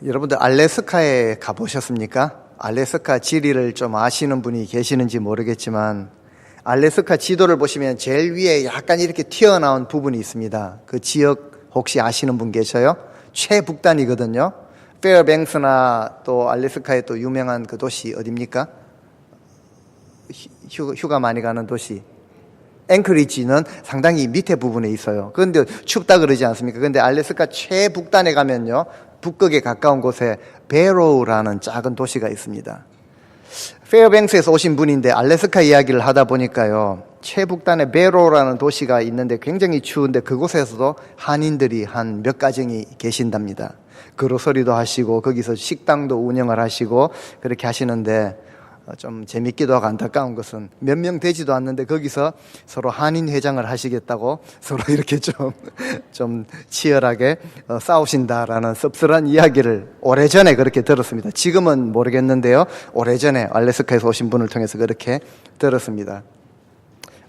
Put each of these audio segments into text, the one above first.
여러분들 알래스카에 가보셨습니까? 알래스카 지리를 좀 아시는 분이 계시는지 모르겠지만 알래스카 지도를 보시면 제일 위에 약간 이렇게 튀어나온 부분이 있습니다. 그 지역 혹시 아시는 분 계셔요? 최북단이거든요. 페어뱅스나 또 알래스카의 또 유명한 그 도시 어딥니까? 휴가 많이 가는 도시 앵커리지는 상당히 밑에 부분에 있어요. 그런데 춥다 그러지 않습니까? 그런데 알래스카 최북단에 가면요, 북극에 가까운 곳에 베로우라는 작은 도시가 있습니다. 페어뱅스에서 오신 분인데 알래스카 이야기를 하다 보니까요, 최북단에 베로우라는 도시가 있는데 굉장히 추운데 그곳에서도 한인들이 한 몇 가정이 계신답니다. 그로서리도 하시고 거기서 식당도 운영을 하시고 그렇게 하시는데 좀 재밌기도 하고 안타까운 것은 몇 명 되지도 않는데 거기서 서로 한인 회장을 하시겠다고 서로 이렇게 좀 치열하게 싸우신다라는 씁쓸한 이야기를 오래전에 그렇게 들었습니다. 지금은 모르겠는데요, 오래전에 알래스카에서 오신 분을 통해서 그렇게 들었습니다.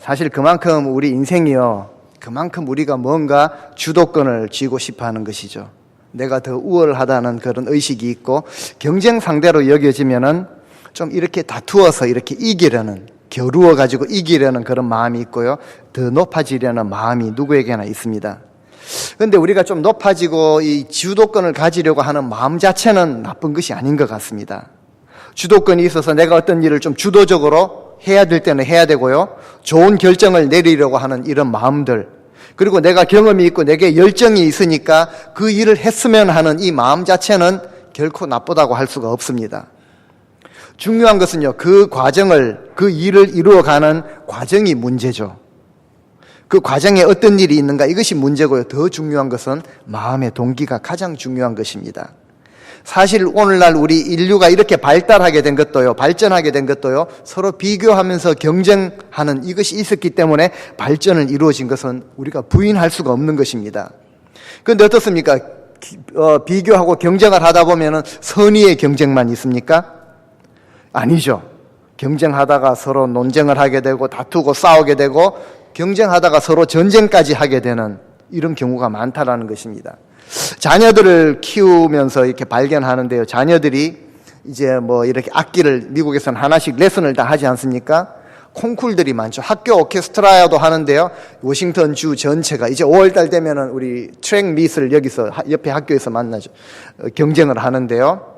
사실 그만큼 우리 인생이요, 그만큼 우리가 뭔가 주도권을 쥐고 싶어 하는 것이죠. 내가 더 우월하다는 그런 의식이 있고 경쟁 상대로 여겨지면은 좀 이렇게 다투어서 이렇게 이기려는, 겨루어 가지고 이기려는 그런 마음이 있고요, 더 높아지려는 마음이 누구에게나 있습니다. 그런데 우리가 좀 높아지고 이 주도권을 가지려고 하는 마음 자체는 나쁜 것이 아닌 것 같습니다. 주도권이 있어서 내가 어떤 일을 좀 주도적으로 해야 될 때는 해야 되고요, 좋은 결정을 내리려고 하는 이런 마음들, 그리고 내가 경험이 있고 내게 열정이 있으니까 그 일을 했으면 하는 이 마음 자체는 결코 나쁘다고 할 수가 없습니다. 중요한 것은요, 그 과정을, 그 일을 이루어가는 과정이 문제죠. 그 과정에 어떤 일이 있는가, 이것이 문제고요. 더 중요한 것은 마음의 동기가 가장 중요한 것입니다. 사실 오늘날 우리 인류가 이렇게 발달하게 된 것도요, 발전하게 된 것도요, 서로 비교하면서 경쟁하는 이것이 있었기 때문에 발전을 이루어진 것은 우리가 부인할 수가 없는 것입니다. 그런데 어떻습니까? 비교하고 경쟁을 하다 보면은 선의의 경쟁만 있습니까? 아니죠. 경쟁하다가 서로 논쟁을 하게 되고 다투고 싸우게 되고 경쟁하다가 서로 전쟁까지 하게 되는 이런 경우가 많다라는 것입니다. 자녀들을 키우면서 이렇게 발견하는데요, 자녀들이 이제 뭐 이렇게 악기를 미국에서는 하나씩 레슨을 다 하지 않습니까? 콩쿨들이 많죠. 학교 오케스트라도 하는데요, 워싱턴 주 전체가 이제 5월달 되면은 우리 트랙 미스를 여기서 옆에 학교에서 만나죠. 경쟁을 하는데요,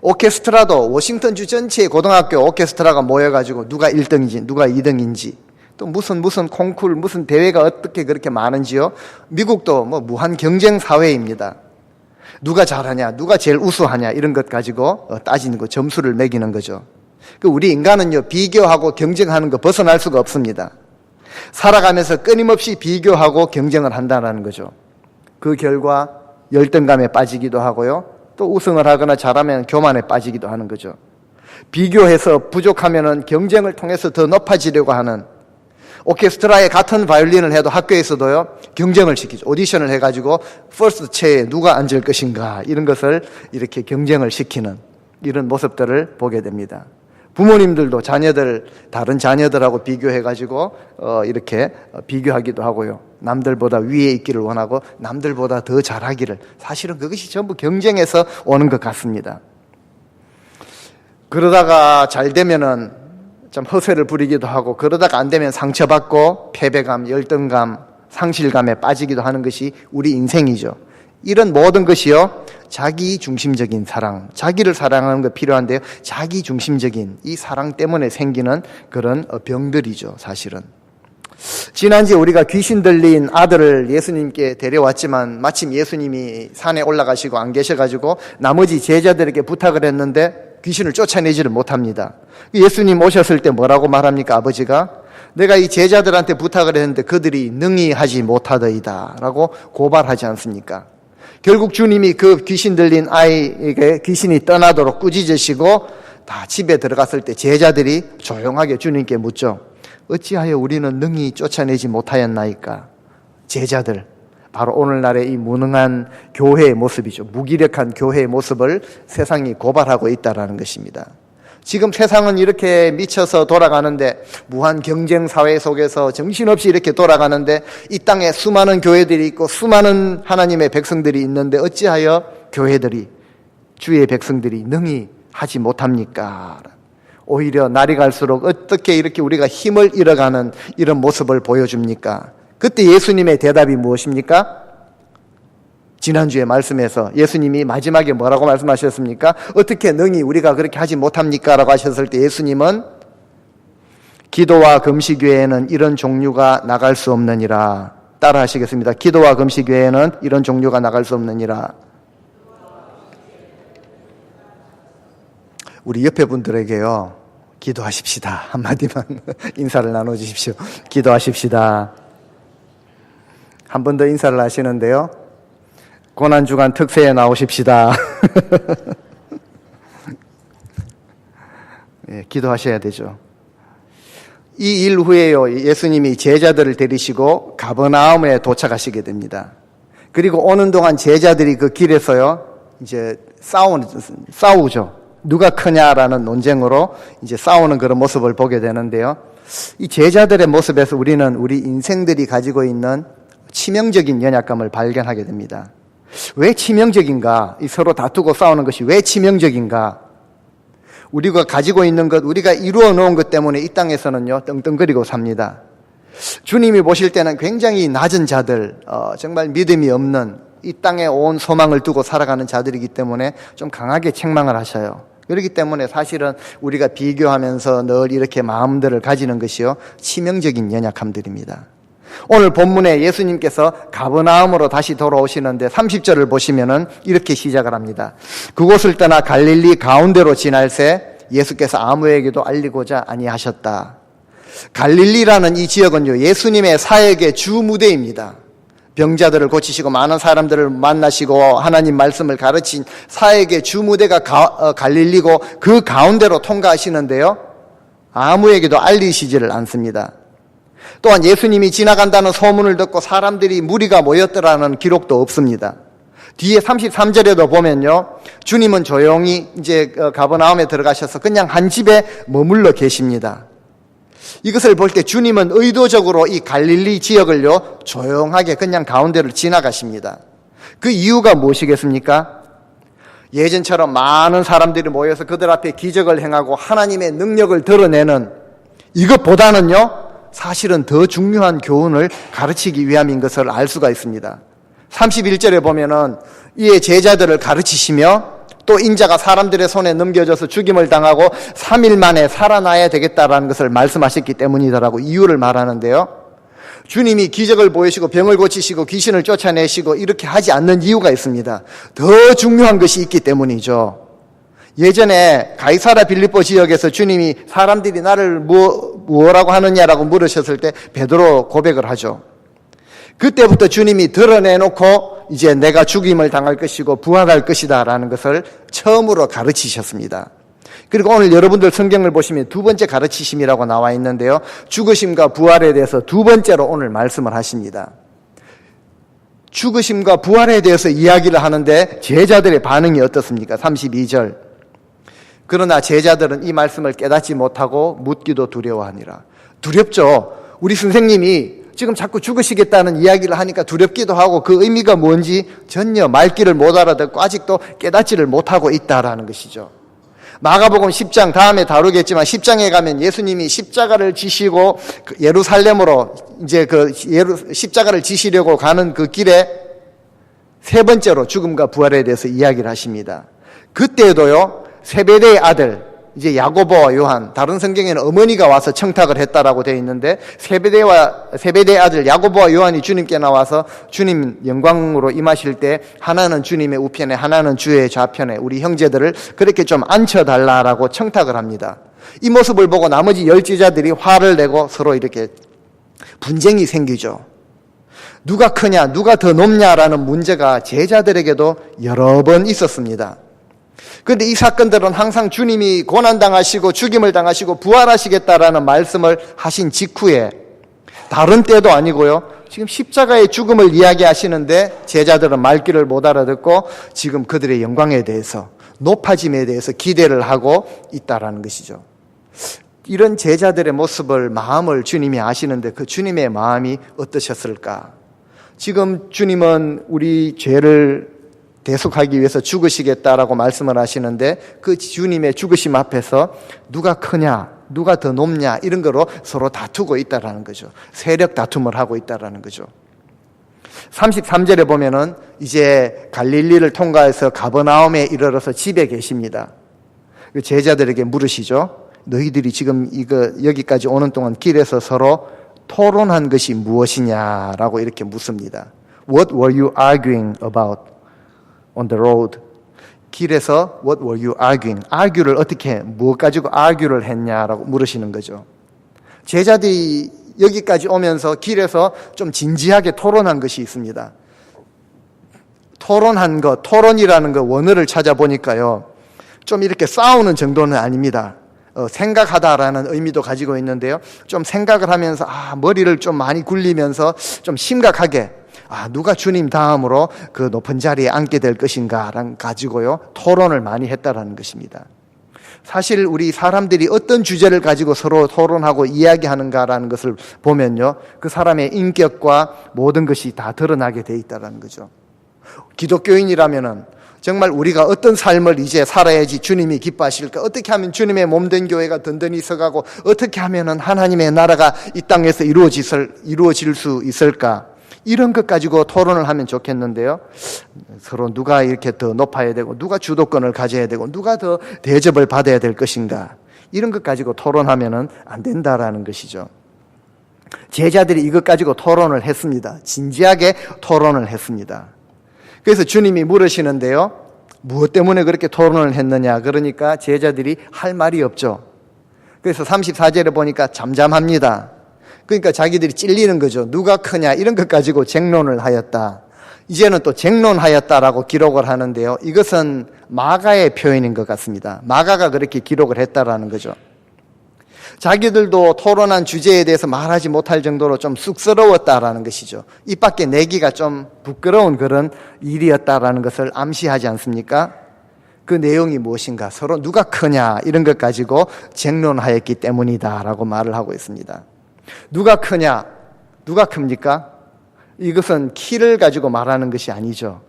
오케스트라도 워싱턴 주 전체의 고등학교 오케스트라가 모여가지고 누가 1등인지 누가 2등인지 또 무슨 콩쿨 무슨 대회가 어떻게 그렇게 많은지요. 미국도 뭐 무한 경쟁 사회입니다. 누가 잘하냐, 누가 제일 우수하냐, 이런 것 가지고 따지는 거, 점수를 매기는 거죠. 우리 인간은요, 비교하고 경쟁하는 거 벗어날 수가 없습니다. 살아가면서 끊임없이 비교하고 경쟁을 한다는 거죠. 그 결과 열등감에 빠지기도 하고요, 또 우승을 하거나 잘하면 교만에 빠지기도 하는 거죠. 비교해서 부족하면은 경쟁을 통해서 더 높아지려고 하는, 오케스트라에 같은 바이올린을 해도 학교에서도요, 경쟁을 시키죠. 오디션을 해가지고 퍼스트 체에 누가 앉을 것인가, 이런 것을 이렇게 경쟁을 시키는 이런 모습들을 보게 됩니다. 부모님들도 다른 자녀들하고 비교해가지고 이렇게 비교하기도 하고요, 남들보다 위에 있기를 원하고 남들보다 더 잘하기를, 사실은 그것이 전부 경쟁에서 오는 것 같습니다. 그러다가 잘 되면은 좀 허세를 부리기도 하고, 그러다가 안 되면 상처받고 패배감, 열등감, 상실감에 빠지기도 하는 것이 우리 인생이죠. 이런 모든 것이요, 자기 중심적인 사랑, 자기를 사랑하는 거 필요한데요, 자기 중심적인 이 사랑 때문에 생기는 그런 병들이죠, 사실은. 지난주에 우리가 귀신 들린 아들을 예수님께 데려왔지만 마침 예수님이 산에 올라가시고 안 계셔가지고 나머지 제자들에게 부탁을 했는데 귀신을 쫓아내지를 못합니다. 예수님 오셨을 때 뭐라고 말합니까? 아버지가 내가 이 제자들한테 부탁을 했는데 그들이 능히 하지 못하더이다 라고 고발하지 않습니까? 결국 주님이 그 귀신 들린 아이에게 귀신이 떠나도록 꾸짖으시고 다 집에 들어갔을 때 제자들이 조용하게 주님께 묻죠. 어찌하여 우리는 능히 쫓아내지 못하였나이까? 제자들, 바로 오늘날의 이 무능한 교회의 모습이죠. 무기력한 교회의 모습을 세상이 고발하고 있다는 것입니다. 지금 세상은 이렇게 미쳐서 돌아가는데, 무한 경쟁 사회 속에서 정신없이 이렇게 돌아가는데, 이 땅에 수많은 교회들이 있고 수많은 하나님의 백성들이 있는데 어찌하여 교회들이 주의 백성들이 능히 하지 못합니까? 오히려 날이 갈수록 어떻게 이렇게 우리가 힘을 잃어가는 이런 모습을 보여줍니까? 그때 예수님의 대답이 무엇입니까? 지난주에 말씀에서 예수님이 마지막에 뭐라고 말씀하셨습니까? 어떻게 능히 우리가 그렇게 하지 못합니까? 라고 하셨을 때 예수님은 기도와 금식 외에는 이런 종류가 나갈 수 없느니라. 따라 하시겠습니다. 기도와 금식 외에는 이런 종류가 나갈 수 없느니라. 우리 옆에 분들에게요, 기도하십시다. 한마디만 인사를 나눠주십시오. 기도하십시다. 한 번 더 인사를 하시는데요. 고난주간 특세에 나오십시다. 예, 기도하셔야 되죠. 이 일 후에요, 예수님이 제자들을 데리시고 가버나움에 도착하시게 됩니다. 그리고 오는 동안 제자들이 그 길에서요, 이제 싸우죠. 누가 크냐라는 논쟁으로 이제 싸우는 그런 모습을 보게 되는데요. 이 제자들의 모습에서 우리는 우리 인생들이 가지고 있는 치명적인 연약감을 발견하게 됩니다. 왜 치명적인가? 이 서로 다투고 싸우는 것이 왜 치명적인가? 우리가 가지고 있는 것, 우리가 이루어 놓은 것 때문에 이 땅에서는요, 떵떵거리고 삽니다. 주님이 보실 때는 굉장히 낮은 자들, 정말 믿음이 없는 이 땅에 온 소망을 두고 살아가는 자들이기 때문에 좀 강하게 책망을 하셔요. 그렇기 때문에 사실은 우리가 비교하면서 늘 이렇게 마음들을 가지는 것이요, 치명적인 연약함들입니다. 오늘 본문에 예수님께서 가버나움으로 다시 돌아오시는데 30절을 보시면은 이렇게 시작을 합니다. 그곳을 떠나 갈릴리 가운데로 지날새 예수께서 아무에게도 알리고자 아니하셨다. 갈릴리라는 이 지역은요, 예수님의 사역의 주 무대입니다. 병자들을 고치시고 많은 사람들을 만나시고 하나님 말씀을 가르친 사역의 주 무대가 갈릴리고 그 가운데로 통과하시는데요, 아무에게도 알리시지를 않습니다. 또한 예수님이 지나간다는 소문을 듣고 사람들이 무리가 모였더라는 기록도 없습니다. 뒤에 33절에도 보면요, 주님은 조용히 이제 가버나움에 들어가셔서 그냥 한 집에 머물러 계십니다. 이것을 볼 때 주님은 의도적으로 이 갈릴리 지역을요, 조용하게 그냥 가운데를 지나가십니다. 그 이유가 무엇이겠습니까? 예전처럼 많은 사람들이 모여서 그들 앞에 기적을 행하고 하나님의 능력을 드러내는 이것보다는요, 사실은 더 중요한 교훈을 가르치기 위함인 것을 알 수가 있습니다. 31절에 보면은 이에 제자들을 가르치시며 또 인자가 사람들의 손에 넘겨져서 죽임을 당하고 3일 만에 살아나야 되겠다라는 것을 말씀하셨기 때문이다라고 이유를 말하는데요. 주님이 기적을 보이시고 병을 고치시고 귀신을 쫓아내시고 이렇게 하지 않는 이유가 있습니다. 더 중요한 것이 있기 때문이죠. 예전에 가이사랴 빌립보 지역에서 주님이 사람들이 나를 뭐라고 하느냐라고 물으셨을 때 베드로 고백을 하죠. 그때부터 주님이 드러내놓고 이제 내가 죽임을 당할 것이고 부활할 것이다 라는 것을 처음으로 가르치셨습니다. 그리고 오늘 여러분들 성경을 보시면 두 번째 가르치심이라고 나와 있는데요, 죽으심과 부활에 대해서 두 번째로 오늘 말씀을 하십니다. 죽으심과 부활에 대해서 이야기를 하는데 제자들의 반응이 어떻습니까? 32절. 그러나 제자들은 이 말씀을 깨닫지 못하고 묻기도 두려워하니라. 두렵죠. 우리 선생님이 지금 자꾸 죽으시겠다는 이야기를 하니까 두렵기도 하고 그 의미가 뭔지 전혀 말귀를 못 알아듣고 아직도 깨닫지를 못하고 있다라는 것이죠. 마가복음 10장 다음에 다루겠지만 10장에 가면 예수님이 십자가를 지시고 예루살렘으로 이제 십자가를 지시려고 가는 그 길에 세 번째로 죽음과 부활에 대해서 이야기를 하십니다. 그때도요, 세베대의 아들, 이제 야고보와 요한, 다른 성경에는 어머니가 와서 청탁을 했다라고 되어 있는데 세베대의 아들 야고보와 요한이 주님께 나와서 주님 영광으로 임하실 때 하나는 주님의 우편에 하나는 주의 좌편에 우리 형제들을 그렇게 좀 앉혀달라라고 청탁을 합니다. 이 모습을 보고 나머지 10제자들이 화를 내고 서로 이렇게 분쟁이 생기죠. 누가 크냐, 누가 더 높냐라는 문제가 제자들에게도 여러 번 있었습니다. 그런데 이 사건들은 항상 주님이 고난당하시고 죽임을 당하시고 부활하시겠다라는 말씀을 하신 직후에, 다른 때도 아니고요, 지금 십자가의 죽음을 이야기하시는데 제자들은 말귀를 못 알아듣고 지금 그들의 영광에 대해서, 높아짐에 대해서 기대를 하고 있다라는 것이죠. 이런 제자들의 모습을, 마음을 주님이 아시는데 그 주님의 마음이 어떠셨을까? 지금 주님은 우리 죄를 대속하기 위해서 죽으시겠다라고 말씀을 하시는데 그 주님의 죽으심 앞에서 누가 크냐, 누가 더 높냐 이런 거로 서로 다투고 있다라는 거죠. 세력 다툼을 하고 있다라는 거죠. 33절에 보면은 이제 갈릴리를 통과해서 가버나움에 이르러서 집에 계십니다. 제자들에게 물으시죠. 너희들이 지금 여기까지 오는 동안 길에서 서로 토론한 것이 무엇이냐라고 이렇게 묻습니다. What were you arguing about on the road? 길에서 What were you arguing? argu를 어떻게, 무엇 가지고 argu를 했냐라고 물으시는 거죠. 제자들이 여기까지 오면서 길에서 좀 진지하게 토론한 것이 있습니다. 토론한 것, 토론이라는 거 원어를 찾아보니까요. 좀 이렇게 싸우는 정도는 아닙니다. 생각하다라는 의미도 가지고 있는데요. 좀 생각을 하면서 머리를 좀 많이 굴리면서 좀 심각하게 누가 주님 다음으로 그 높은 자리에 앉게 될 것인가를 가지고요. 토론을 많이 했다라는 것입니다. 사실 우리 사람들이 어떤 주제를 가지고 서로 토론하고 이야기하는가라는 것을 보면요. 그 사람의 인격과 모든 것이 다 드러나게 돼 있다는 거죠. 기독교인이라면은 정말 우리가 어떤 삶을 이제 살아야지 주님이 기뻐하실까? 어떻게 하면 주님의 몸된 교회가 든든히 서가고 어떻게 하면은 하나님의 나라가 이 땅에서 이루어질 수 있을까? 이런 것 가지고 토론을 하면 좋겠는데요. 서로 누가 이렇게 더 높아야 되고 누가 주도권을 가져야 되고 누가 더 대접을 받아야 될 것인가? 이런 것 가지고 토론하면은 안 된다라는 것이죠. 제자들이 이것 가지고 토론을 했습니다. 진지하게 토론을 했습니다. 그래서 주님이 물으시는데요. 무엇 때문에 그렇게 토론을 했느냐? 그러니까 제자들이 할 말이 없죠. 그래서 34절에 보니까 잠잠합니다. 그러니까 자기들이 찔리는 거죠. 누가 크냐? 이런 것 가지고 쟁론을 하였다. 이제는 또 쟁론하였다라고 기록을 하는데요. 이것은 마가의 표현인 것 같습니다. 마가가 그렇게 기록을 했다라는 거죠. 자기들도 토론한 주제에 대해서 말하지 못할 정도로 좀 쑥스러웠다라는 것이죠. 입 밖에 내기가 좀 부끄러운 그런 일이었다라는 것을 암시하지 않습니까? 그 내용이 무엇인가? 서로 누가 크냐? 이런 것 가지고 쟁론하였기 때문이다라고 말을 하고 있습니다. 누가 크냐? 누가 큽니까? 이것은 키를 가지고 말하는 것이 아니죠.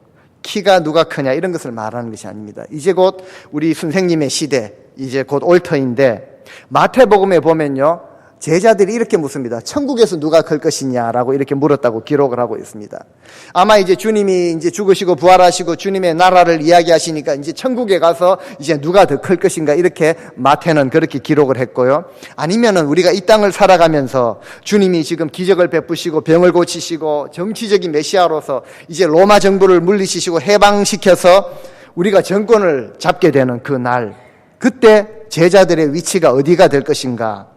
키가 누가 크냐? 이런 것을 말하는 것이 아닙니다. 이제 곧 우리 선생님의 시대, 이제 곧 올 터인데 마태복음에 보면요. 제자들이 이렇게 묻습니다. 천국에서 누가 클 것이냐라고 이렇게 물었다고 기록을 하고 있습니다. 아마 이제 주님이 이제 죽으시고 부활하시고 주님의 나라를 이야기하시니까 이제 천국에 가서 이제 누가 더 클 것인가 이렇게 마태는 그렇게 기록을 했고요. 아니면은 우리가 이 땅을 살아가면서 주님이 지금 기적을 베푸시고 병을 고치시고 정치적인 메시아로서 이제 로마 정부를 물리치시고 해방시켜서 우리가 정권을 잡게 되는 그 날, 그때 제자들의 위치가 어디가 될 것인가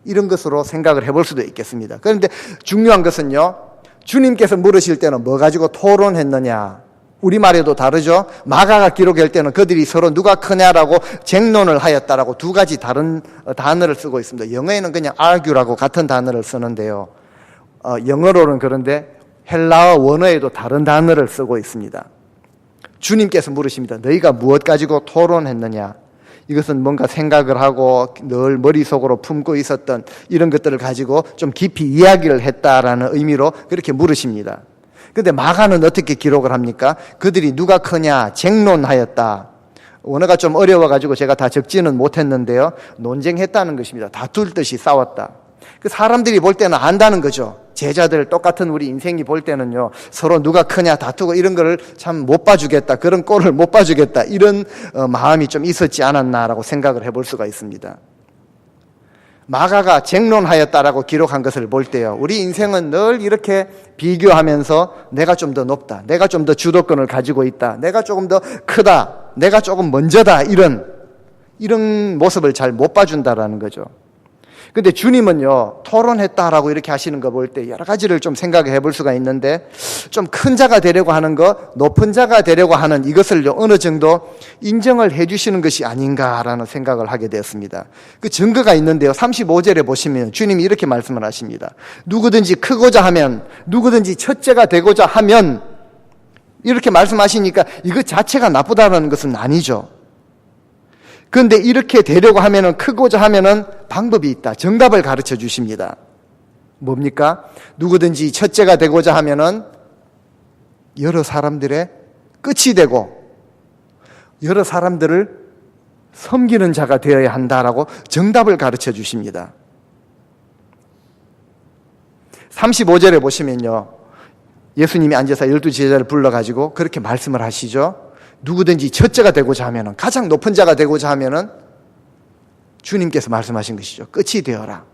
이런 것으로 생각을 해볼 수도 있겠습니다. 그런데 중요한 것은요. 주님께서 물으실 때는 뭐 가지고 토론했느냐. 우리말에도 다르죠. 마가가 기록할 때는 그들이 서로 누가 크냐라고 쟁론을 하였다라고 두 가지 다른 단어를 쓰고 있습니다. 영어에는 그냥 argue라고 같은 단어를 쓰는데요. 영어로는 그런데 헬라어 원어에도 다른 단어를 쓰고 있습니다. 주님께서 물으십니다. 너희가 무엇 가지고 토론했느냐. 이것은 뭔가 생각을 하고 늘 머릿속으로 품고 있었던 이런 것들을 가지고 좀 깊이 이야기를 했다라는 의미로 그렇게 물으십니다. 그런데 마가는 어떻게 기록을 합니까? 그들이 누가 크냐 쟁론하였다. 원어가 좀 어려워가지고 제가 다 적지는 못했는데요. 논쟁했다는 것입니다. 다툴 듯이 싸웠다. 그 사람들이 볼 때는 안다는 거죠. 제자들 똑같은 우리 인생이 볼 때는요. 서로 누가 크냐 다투고 이런 거를 참 못 봐주겠다. 그런 꼴을 못 봐주겠다. 이런 마음이 좀 있었지 않았나라고 생각을 해볼 수가 있습니다. 마가가 쟁론하였다라고 기록한 것을 볼 때요. 우리 인생은 늘 이렇게 비교하면서 내가 좀 더 높다. 내가 좀 더 주도권을 가지고 있다. 내가 조금 더 크다. 내가 조금 먼저다. 이런 모습을 잘 못 봐준다라는 거죠. 근데 주님은요, 토론했다라고 이렇게 하시는 거 볼 때 여러 가지를 좀 생각해 볼 수가 있는데, 좀 큰 자가 되려고 하는 거, 높은 자가 되려고 하는 이것을 어느 정도 인정을 해 주시는 것이 아닌가라는 생각을 하게 되었습니다. 그 증거가 있는데요, 35절에 보시면 주님이 이렇게 말씀을 하십니다. 누구든지 크고자 하면, 누구든지 첫째가 되고자 하면, 이렇게 말씀하시니까 이것 자체가 나쁘다는 것은 아니죠. 그런데 이렇게 되려고 하면은, 크고자 하면은 방법이 있다. 정답을 가르쳐 주십니다. 뭡니까? 누구든지 첫째가 되고자 하면은 여러 사람들의 끝이 되고 여러 사람들을 섬기는 자가 되어야 한다라고 정답을 가르쳐 주십니다. 35절에 보시면요, 예수님이 앉아서 12 제자를 불러가지고 그렇게 말씀을 하시죠. 누구든지 첫째가 되고자 하면은, 가장 높은 자가 되고자 하면은 주님께서 말씀하신 것이죠. 끝이 되어라.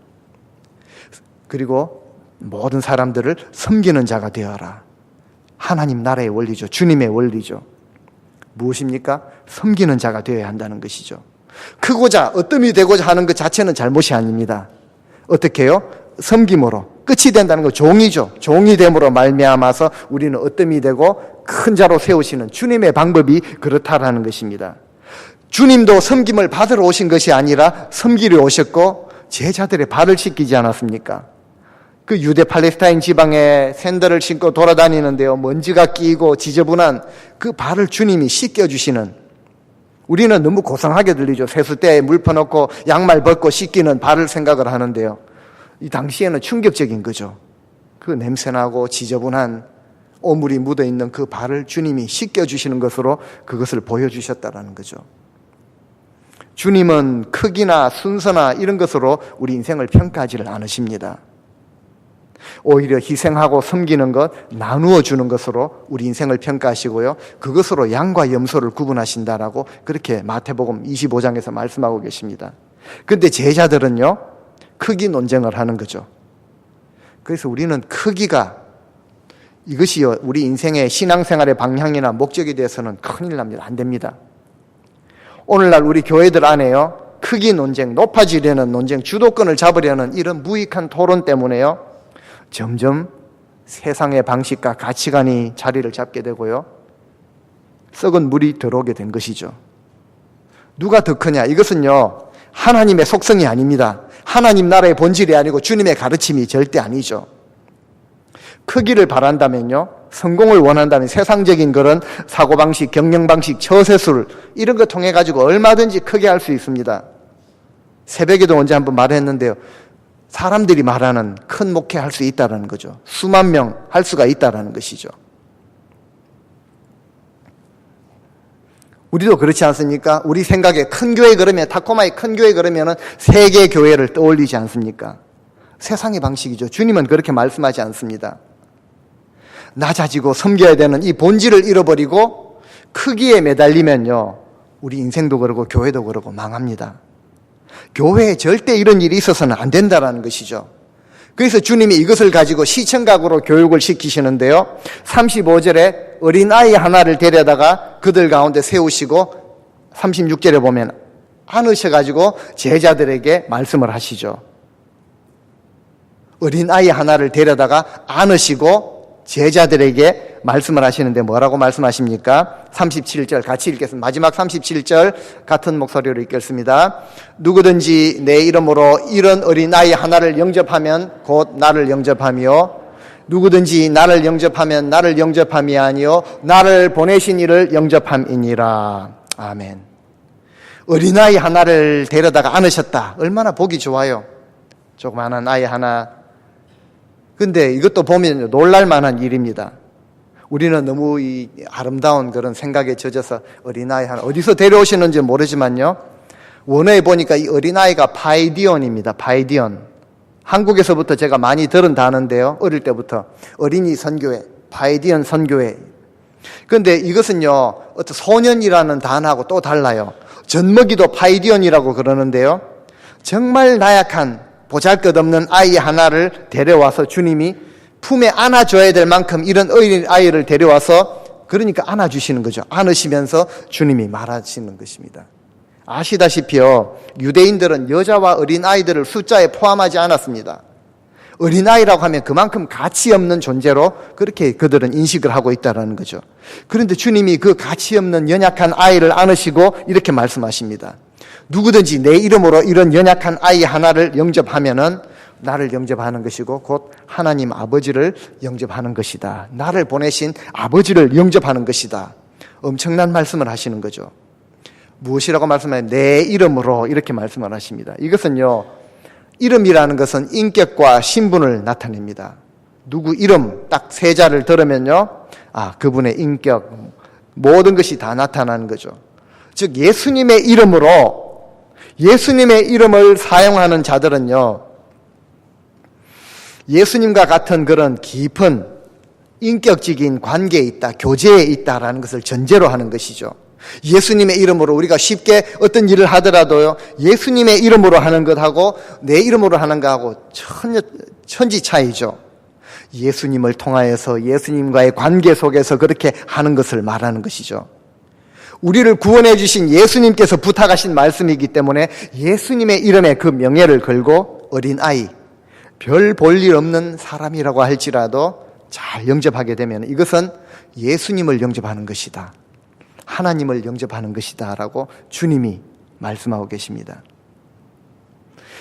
그리고 모든 사람들을 섬기는 자가 되어라. 하나님 나라의 원리죠. 주님의 원리죠. 무엇입니까? 섬기는 자가 되어야 한다는 것이죠. 크고자 어뜸이 되고자 하는 것 자체는 잘못이 아닙니다. 어떻게 해요? 섬김으로 끝이 된다는 거 종이죠. 종이 됨으로 말미암아서 우리는 어뜸이 되고 큰 자로 세우시는 주님의 방법이 그렇다라는 것입니다. 주님도 섬김을 받으러 오신 것이 아니라 섬기려 오셨고 제자들의 발을 씻기지 않았습니까? 그 유대 팔레스타인 지방에 샌들을 신고 돌아다니는데요, 먼지가 끼고 지저분한 그 발을 주님이 씻겨주시는, 우리는 너무 고상하게 들리죠. 세수대에 물 퍼놓고 양말 벗고 씻기는 발을 생각을 하는데요, 이 당시에는 충격적인 거죠. 그 냄새나고 지저분한 오물이 묻어있는 그 발을 주님이 씻겨주시는 것으로 그것을 보여주셨다는 거죠. 주님은 크기나 순서나 이런 것으로 우리 인생을 평가하지를 않으십니다. 오히려 희생하고 섬기는 것, 나누어 주는 것으로 우리 인생을 평가하시고요, 그것으로 양과 염소를 구분하신다라고 그렇게 마태복음 25장에서 말씀하고 계십니다. 그런데 제자들은요, 크기 논쟁을 하는 거죠. 그래서 우리는 크기가, 이것이 우리 인생의 신앙생활의 방향이나 목적에 대해서는 큰일 납니다. 안 됩니다. 오늘날 우리 교회들 안에요, 크기 논쟁, 높아지려는 논쟁, 주도권을 잡으려는 이런 무익한 토론 때문에요, 점점 세상의 방식과 가치관이 자리를 잡게 되고요, 썩은 물이 들어오게 된 것이죠. 누가 더 크냐? 이것은요, 하나님의 속성이 아닙니다. 하나님 나라의 본질이 아니고 주님의 가르침이 절대 아니죠. 크기를 바란다면요, 성공을 원한다면 세상적인 그런 사고방식, 경영방식, 처세술 이런 거 통해 가지고 얼마든지 크게 할 수 있습니다. 새벽에도 언제 한번 말했는데요, 사람들이 말하는 큰 목회 할 수 있다는 거죠. 수만 명 할 수가 있다는 것이죠. 우리도 그렇지 않습니까? 우리 생각에 큰 교회 그러면, 타코마의 큰 교회 그러면은 세계 교회를 떠올리지 않습니까? 세상의 방식이죠. 주님은 그렇게 말씀하지 않습니다. 낮아지고 섬겨야 되는 이 본질을 잃어버리고 크기에 매달리면요, 우리 인생도 그러고 교회도 그러고 망합니다. 교회에 절대 이런 일이 있어서는 안 된다는 것이죠. 그래서 주님이 이것을 가지고 시청각으로 교육을 시키시는데요, 35절에 어린아이 하나를 데려다가 그들 가운데 세우시고 36절에 보면 안으셔가지고 제자들에게 말씀을 하시죠. 어린아이 하나를 데려다가 안으시고 제자들에게 말씀을 하시는데 뭐라고 말씀하십니까? 37절 같이 읽겠습니다. 마지막 37절 같은 목소리로 읽겠습니다. 누구든지 내 이름으로 이런 어린아이 하나를 영접하면 곧 나를 영접하며, 누구든지 나를 영접하면 나를 영접함이 아니요 나를 보내신 이를 영접함이니라. 아멘. 어린아이 하나를 데려다가 안으셨다. 얼마나 보기 좋아요. 조그마한 아이 하나. 근데 이것도 보면 놀랄만한 일입니다. 우리는 너무 이 아름다운 그런 생각에 젖어서 어린아이 하나, 어디서 데려오시는지 모르지만요, 원어에 보니까 이 어린아이가 파이디언입니다. 파이디언. 한국에서부터 제가 많이 들은 단어인데요, 어릴 때부터. 어린이 선교회, 파이디언 선교회. 그런데 이것은요, 어떤 소년이라는 단어하고 또 달라요. 젖먹이도 파이디언이라고 그러는데요, 정말 나약한 보잘것없는 아이 하나를 데려와서 주님이 품에 안아줘야 될 만큼 이런 어린 아이를 데려와서, 그러니까 안아주시는 거죠. 안으시면서 주님이 말하시는 것입니다. 아시다시피요, 유대인들은 여자와 어린 아이들을 숫자에 포함하지 않았습니다. 어린 아이라고 하면 그만큼 가치 없는 존재로 그렇게 그들은 인식을 하고 있다는 거죠. 그런데 주님이 그 가치 없는 연약한 아이를 안으시고 이렇게 말씀하십니다. 누구든지 내 이름으로 이런 연약한 아이 하나를 영접하면은 나를 영접하는 것이고 곧 하나님 아버지를 영접하는 것이다. 나를 보내신 아버지를 영접하는 것이다. 엄청난 말씀을 하시는 거죠. 무엇이라고 말씀하냐? 내 이름으로 이렇게 말씀을 하십니다. 이것은요, 이름이라는 것은 인격과 신분을 나타냅니다. 누구 이름 딱 세 자를 들으면요, 아, 그분의 인격, 모든 것이 다 나타나는 거죠. 즉 예수님의 이름을 사용하는 자들은요, 예수님과 같은 그런 깊은 인격적인 관계에 있다, 교제에 있다라는 것을 전제로 하는 것이죠. 예수님의 이름으로 우리가 쉽게 어떤 일을 하더라도요, 예수님의 이름으로 하는 것하고 내 이름으로 하는 것하고 천지 차이죠. 예수님을 통하여서 예수님과의 관계 속에서 그렇게 하는 것을 말하는 것이죠. 우리를 구원해 주신 예수님께서 부탁하신 말씀이기 때문에 예수님의 이름에 그 명예를 걸고 어린아이, 별 볼 일 없는 사람이라고 할지라도 잘 영접하게 되면 이것은 예수님을 영접하는 것이다, 하나님을 영접하는 것이다 라고 주님이 말씀하고 계십니다.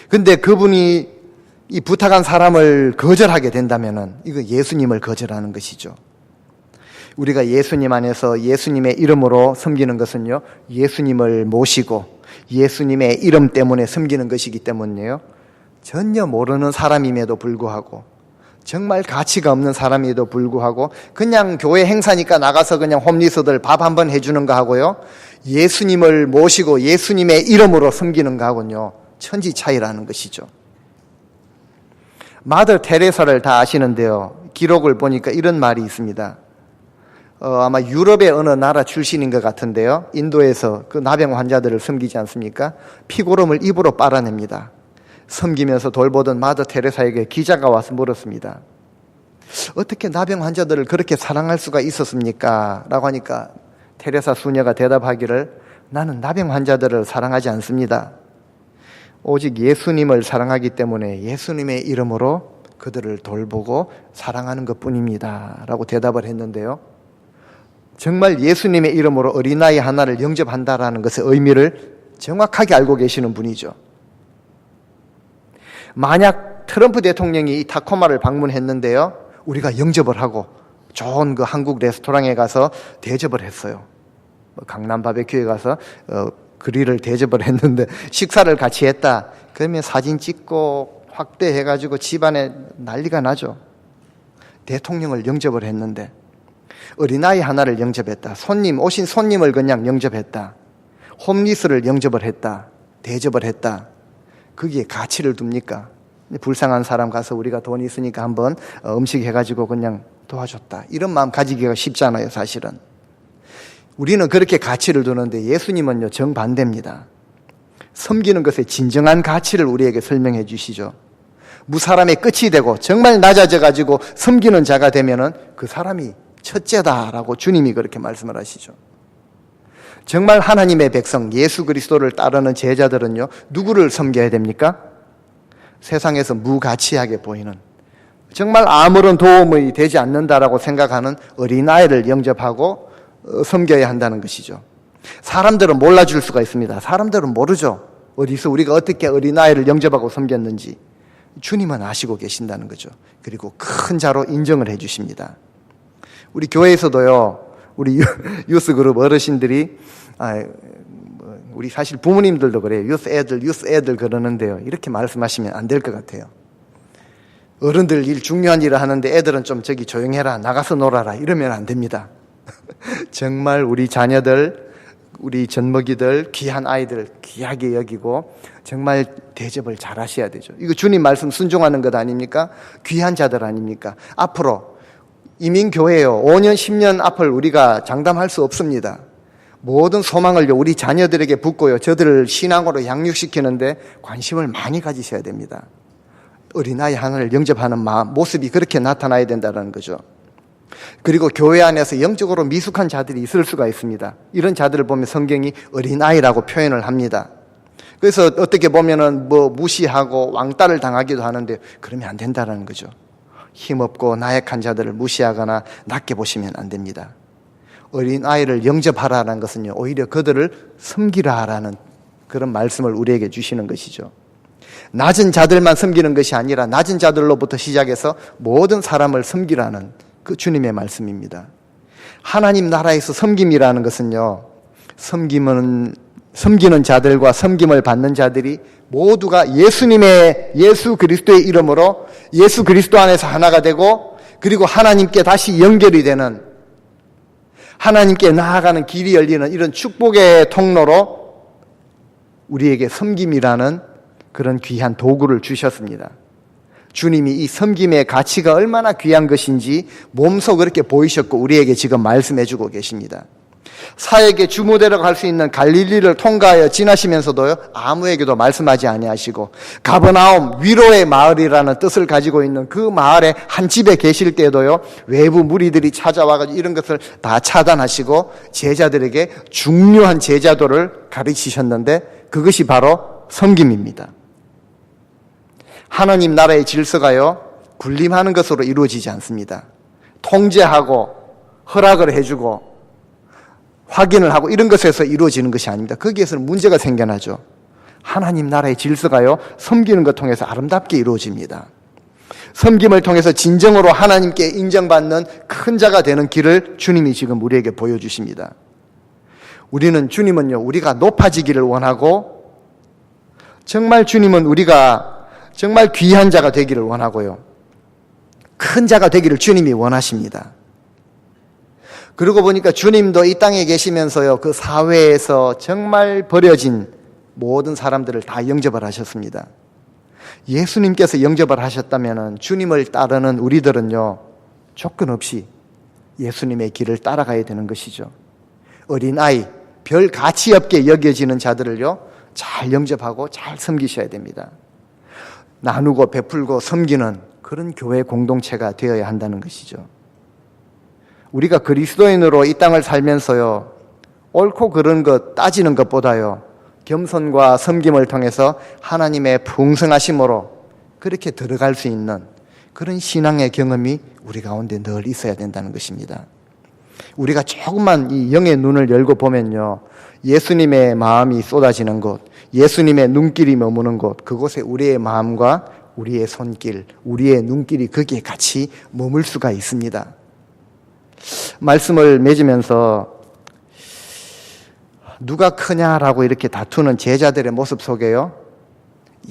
그런데 그분이 이 부탁한 사람을 거절하게 된다면 이거 예수님을 거절하는 것이죠. 우리가 예수님 안에서 예수님의 이름으로 섬기는 것은요, 예수님을 모시고 예수님의 이름 때문에 섬기는 것이기 때문에요, 전혀 모르는 사람임에도 불구하고, 정말 가치가 없는 사람임에도 불구하고 그냥 교회 행사니까 나가서 그냥 홈리스들 밥 한번 해주는 거 하고요, 예수님을 모시고 예수님의 이름으로 섬기는 거 하고는요 천지 차이라는 것이죠. 마더 테레사를 다 아시는데요, 기록을 보니까 이런 말이 있습니다. 아마 유럽의 어느 나라 출신인 것 같은데요, 인도에서 그 나병 환자들을 섬기지 않습니까? 피고름을 입으로 빨아냅니다. 섬기면서 돌보던 마더 테레사에게 기자가 와서 물었습니다. 어떻게 나병 환자들을 그렇게 사랑할 수가 있었습니까? 라고 하니까 테레사 수녀가 대답하기를, 나는 나병 환자들을 사랑하지 않습니다. 오직 예수님을 사랑하기 때문에 예수님의 이름으로 그들을 돌보고 사랑하는 것뿐입니다 라고 대답을 했는데요, 정말 예수님의 이름으로 어린아이 하나를 영접한다라는 것의 의미를 정확하게 알고 계시는 분이죠. 만약 트럼프 대통령이 이 타코마를 방문했는데요, 우리가 영접을 하고 좋은 그 한국 레스토랑에 가서 대접을 했어요. 강남 바베큐에 가서 그릴을 대접을 했는데 식사를 같이 했다. 그러면 사진 찍고 확대해가지고 집안에 난리가 나죠. 대통령을 영접을 했는데 어린아이 하나를 영접했다. 오신 손님을 그냥 영접했다. 홈리스를 영접을 했다. 대접을 했다. 거기에 가치를 둡니까? 불쌍한 사람 가서 우리가 돈 있으니까 한번 음식 해가지고 그냥 도와줬다, 이런 마음 가지기가 쉽잖아요. 사실은 우리는 그렇게 가치를 두는데 예수님은요 정반대입니다. 섬기는 것의 진정한 가치를 우리에게 설명해 주시죠. 무사람의 끝이 되고 정말 낮아져 가지고 섬기는 자가 되면은 그 사람이 첫째다라고 주님이 그렇게 말씀을 하시죠. 정말 하나님의 백성 예수 그리스도를 따르는 제자들은요 누구를 섬겨야 됩니까? 세상에서 무가치하게 보이는, 정말 아무런 도움이 되지 않는다라고 생각하는 어린아이를 영접하고 섬겨야 한다는 것이죠. 사람들은 몰라줄 수가 있습니다. 사람들은 모르죠. 어디서 우리가 어떻게 어린아이를 영접하고 섬겼는지. 주님은 아시고 계신다는 거죠. 그리고 큰 자로 인정을 해 주십니다. 우리 교회에서도요, 우리 유스그룹 어르신들이, 우리 사실 부모님들도 그래요. 유스 애들 그러는데요. 이렇게 말씀하시면 안 될 것 같아요. 어른들 중요한 일을 하는데 애들은 좀 저기 조용해라, 나가서 놀아라, 이러면 안 됩니다. 정말 우리 자녀들, 우리 젖먹이들, 귀한 아이들 귀하게 여기고 정말 대접을 잘 하셔야 되죠. 이거 주님 말씀 순종하는 것 아닙니까? 귀한 자들 아닙니까? 앞으로 이민교회요, 5년 10년 앞을 우리가 장담할 수 없습니다. 모든 소망을 우리 자녀들에게 붓고요, 저들을 신앙으로 양육시키는데 관심을 많이 가지셔야 됩니다. 어린아이 하나를 영접하는 모습이 그렇게 나타나야 된다는 거죠. 그리고 교회 안에서 영적으로 미숙한 자들이 있을 수가 있습니다. 이런 자들을 보면 성경이 어린아이라고 표현을 합니다. 그래서 어떻게 보면은 무시하고 왕따를 당하기도 하는데, 그러면 안 된다는 거죠. 힘없고 나약한 자들을 무시하거나 낮게 보시면 안 됩니다. 어린아이를 영접하라는 것은요, 오히려 그들을 섬기라라는 그런 말씀을 우리에게 주시는 것이죠. 낮은 자들만 섬기는 것이 아니라 낮은 자들로부터 시작해서 모든 사람을 섬기라는 그 주님의 말씀입니다. 하나님 나라에서 섬김이라는 것은요, 섬기는 자들과 섬김을 받는 자들이 모두가 예수 그리스도의 이름으로 예수 그리스도 안에서 하나가 되고, 그리고 하나님께 다시 연결이 되는, 하나님께 나아가는 길이 열리는 이런 축복의 통로로 우리에게 섬김이라는 그런 귀한 도구를 주셨습니다. 주님이 이 섬김의 가치가 얼마나 귀한 것인지 몸소 그렇게 보이셨고 우리에게 지금 말씀해 주고 계십니다. 사역의 주무대로 갈 수 있는 갈릴리를 통과하여 지나시면서도요, 아무에게도 말씀하지 아니하시고 가버나움, 위로의 마을이라는 뜻을 가지고 있는 그 마을의 한 집에 계실 때도요, 외부 무리들이 찾아와가지고 이런 것을 다 차단하시고 제자들에게 중요한 제자도를 가르치셨는데 그것이 바로 섬김입니다. 하나님 나라의 질서가요, 군림하는 것으로 이루어지지 않습니다. 통제하고 허락을 해주고 확인을 하고 이런 것에서 이루어지는 것이 아닙니다. 거기에서는 문제가 생겨나죠. 하나님 나라의 질서가요, 섬기는 것 통해서 아름답게 이루어집니다. 섬김을 통해서 진정으로 하나님께 인정받는 큰 자가 되는 길을 주님이 지금 우리에게 보여주십니다. 주님은요, 우리가 높아지기를 원하고, 정말 주님은 우리가 정말 귀한 자가 되기를 원하고요, 큰 자가 되기를 주님이 원하십니다. 그러고 보니까 주님도 이 땅에 계시면서요, 그 사회에서 정말 버려진 모든 사람들을 다 영접을 하셨습니다. 예수님께서 영접을 하셨다면 주님을 따르는 우리들은요, 조건 없이 예수님의 길을 따라가야 되는 것이죠. 어린아이, 별 가치 없게 여겨지는 자들을요, 잘 영접하고 잘 섬기셔야 됩니다. 나누고 베풀고 섬기는 그런 교회 공동체가 되어야 한다는 것이죠. 우리가 그리스도인으로 이 땅을 살면서요, 옳고 그른 것 따지는 것보다요, 겸손과 섬김을 통해서 하나님의 풍성하심으로 그렇게 들어갈 수 있는 그런 신앙의 경험이 우리 가운데 늘 있어야 된다는 것입니다. 우리가 조금만 이 영의 눈을 열고 보면요, 예수님의 마음이 쏟아지는 곳, 예수님의 눈길이 머무는 곳, 그곳에 우리의 마음과 우리의 손길, 우리의 눈길이 거기에 같이 머물 수가 있습니다. 말씀을 맺으면서 누가 크냐라고 이렇게 다투는 제자들의 모습 속에요,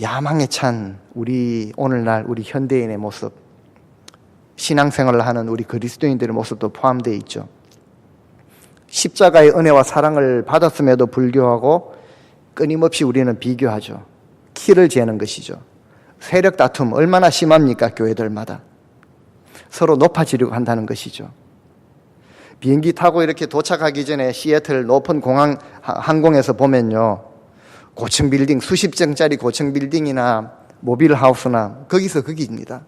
야망에 찬 오늘날 우리 현대인의 모습, 신앙생활을 하는 우리 그리스도인들의 모습도 포함되어 있죠. 십자가의 은혜와 사랑을 받았음에도 불구하고 끊임없이 우리는 비교하죠. 키를 재는 것이죠. 세력 다툼 얼마나 심합니까? 교회들마다 서로 높아지려고 한다는 것이죠. 비행기 타고 이렇게 도착하기 전에 시애틀 높은 항공에서 보면요, 고층 빌딩, 수십 층짜리 고층 빌딩이나 모빌 하우스나 거기입니다.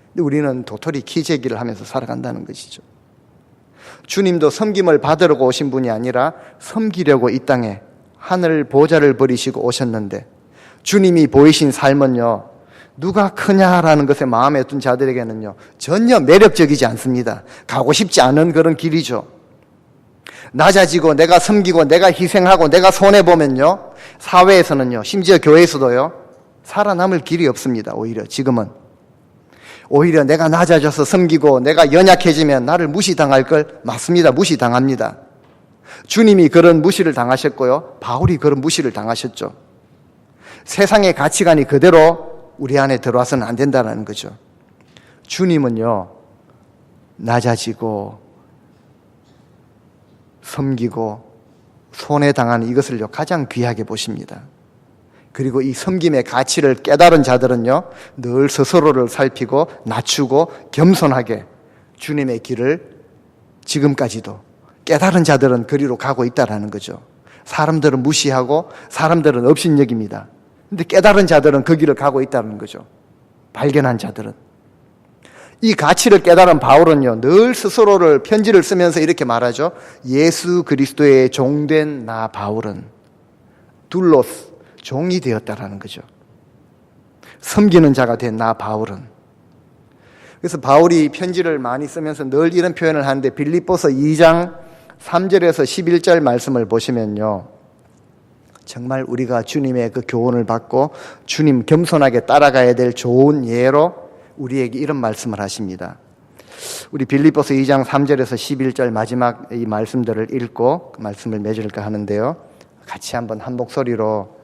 근데 우리는 도토리 키재기를 하면서 살아간다는 것이죠. 주님도 섬김을 받으려고 오신 분이 아니라 섬기려고 이 땅에 하늘 보좌를 버리시고 오셨는데, 주님이 보이신 삶은요, 누가 크냐라는 것에 마음에 든 자들에게는요, 전혀 매력적이지 않습니다. 가고 싶지 않은 그런 길이죠. 낮아지고 내가 섬기고 내가 희생하고 내가 손해보면요, 사회에서는요, 심지어 교회에서도요, 살아남을 길이 없습니다. 오히려 내가 낮아져서 섬기고 내가 연약해지면 나를 무시당할 걸, 맞습니다. 무시당합니다. 주님이 그런 무시를 당하셨고요, 바울이 그런 무시를 당하셨죠. 세상의 가치관이 그대로 우리 안에 들어와서는 안 된다는 거죠. 주님은요, 낮아지고 섬기고 손해당하는 이것을요, 가장 귀하게 보십니다. 그리고 이 섬김의 가치를 깨달은 자들은요, 늘 스스로를 살피고 낮추고 겸손하게 주님의 길을 지금까지도 깨달은 자들은 그리로 가고 있다는 거죠. 사람들은 무시하고 사람들은 업신여깁니다. 근데 깨달은 자들은 그 길을 가고 있다는 거죠. 발견한 자들은. 이 가치를 깨달은 바울은요, 늘 스스로를 편지를 쓰면서 이렇게 말하죠. 예수 그리스도의 종된 나 바울은 둘로스, 종이 되었다라는 거죠. 섬기는 자가 된 나 바울은. 그래서 바울이 편지를 많이 쓰면서 늘 이런 표현을 하는데, 빌립보서 2장 3절에서 11절 말씀을 보시면요, 정말 우리가 주님의 그 교훈을 받고 주님 겸손하게 따라가야 될 좋은 예로 우리에게 이런 말씀을 하십니다. 우리 빌립보서 2장 3절에서 11절 마지막 이 말씀들을 읽고 그 말씀을 맺을까 하는데요, 같이 한번 한 목소리로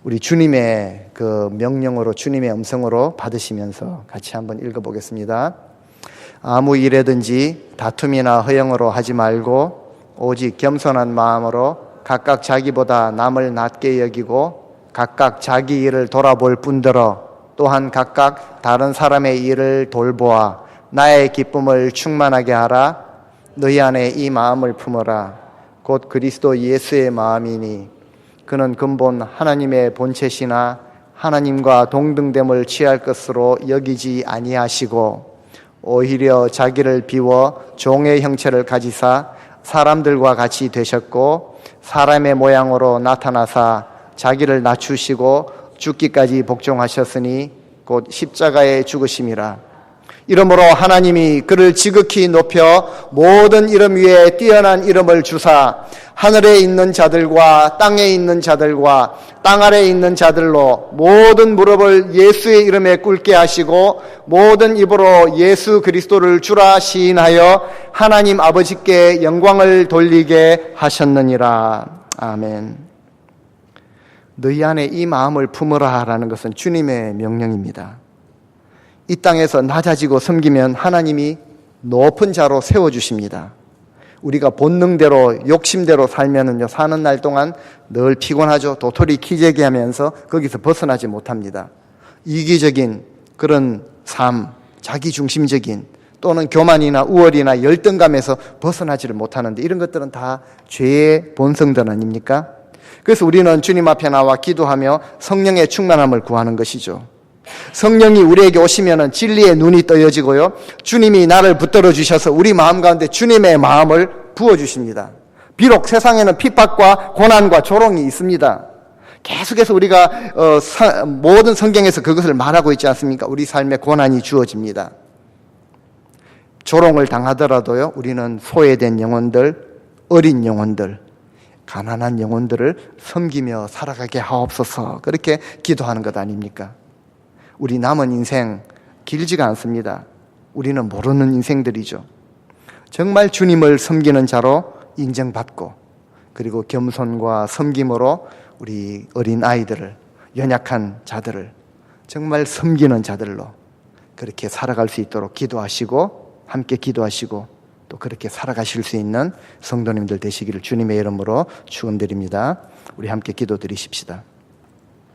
우리 주님의 그 명령으로, 주님의 음성으로 받으시면서 같이 한번 읽어보겠습니다. 아무 일에든지 다툼이나 허영으로 하지 말고 오직 겸손한 마음으로 각각 자기보다 남을 낮게 여기고 각각 자기 일을 돌아볼 뿐더러 또한 각각 다른 사람의 일을 돌보아 나의 기쁨을 충만하게 하라. 너희 안에 이 마음을 품어라. 곧 그리스도 예수의 마음이니 그는 근본 하나님의 본체시나 하나님과 동등됨을 취할 것으로 여기지 아니하시고 오히려 자기를 비워 종의 형체를 가지사 사람들과 같이 되셨고 사람의 모양으로 나타나사 자기를 낮추시고 죽기까지 복종하셨으니 곧 십자가에 죽으심이라. 이러므로 하나님이 그를 지극히 높여 모든 이름 위에 뛰어난 이름을 주사 하늘에 있는 자들과 땅에 있는 자들과 땅 아래에 있는 자들로 모든 무릎을 예수의 이름에 꿇게 하시고 모든 입으로 예수 그리스도를 주라 시인하여 하나님 아버지께 영광을 돌리게 하셨느니라. 아멘. 너희 안에 이 마음을 품으라라는 것은 주님의 명령입니다. 이 땅에서 낮아지고 섬기면 하나님이 높은 자로 세워주십니다. 우리가 본능대로 욕심대로 살면은요, 사는 날 동안 늘 피곤하죠. 도토리 키재기 하면서 거기서 벗어나지 못합니다. 이기적인 그런 삶, 자기중심적인 또는 교만이나 우월이나 열등감에서 벗어나지를 못하는데 이런 것들은 다 죄의 본성들 아닙니까? 그래서 우리는 주님 앞에 나와 기도하며 성령의 충만함을 구하는 것이죠. 성령이 우리에게 오시면은 진리의 눈이 떠여지고요. 주님이 나를 붙들어 주셔서 우리 마음 가운데 주님의 마음을 부어 주십니다. 비록 세상에는 핍박과 고난과 조롱이 있습니다. 계속해서 우리가 모든 성경에서 그것을 말하고 있지 않습니까? 우리 삶에 고난이 주어집니다. 조롱을 당하더라도요, 우리는 소외된 영혼들, 어린 영혼들, 가난한 영혼들을 섬기며 살아가게 하옵소서. 그렇게 기도하는 것 아닙니까? 우리 남은 인생 길지가 않습니다. 우리는 모르는 인생들이죠. 정말 주님을 섬기는 자로 인정받고 그리고 겸손과 섬김으로 우리 어린 아이들을, 연약한 자들을 정말 섬기는 자들로 그렇게 살아갈 수 있도록 기도하시고 함께 기도하시고 또 그렇게 살아가실 수 있는 성도님들 되시기를 주님의 이름으로 축원드립니다. 우리 함께 기도드리십시다.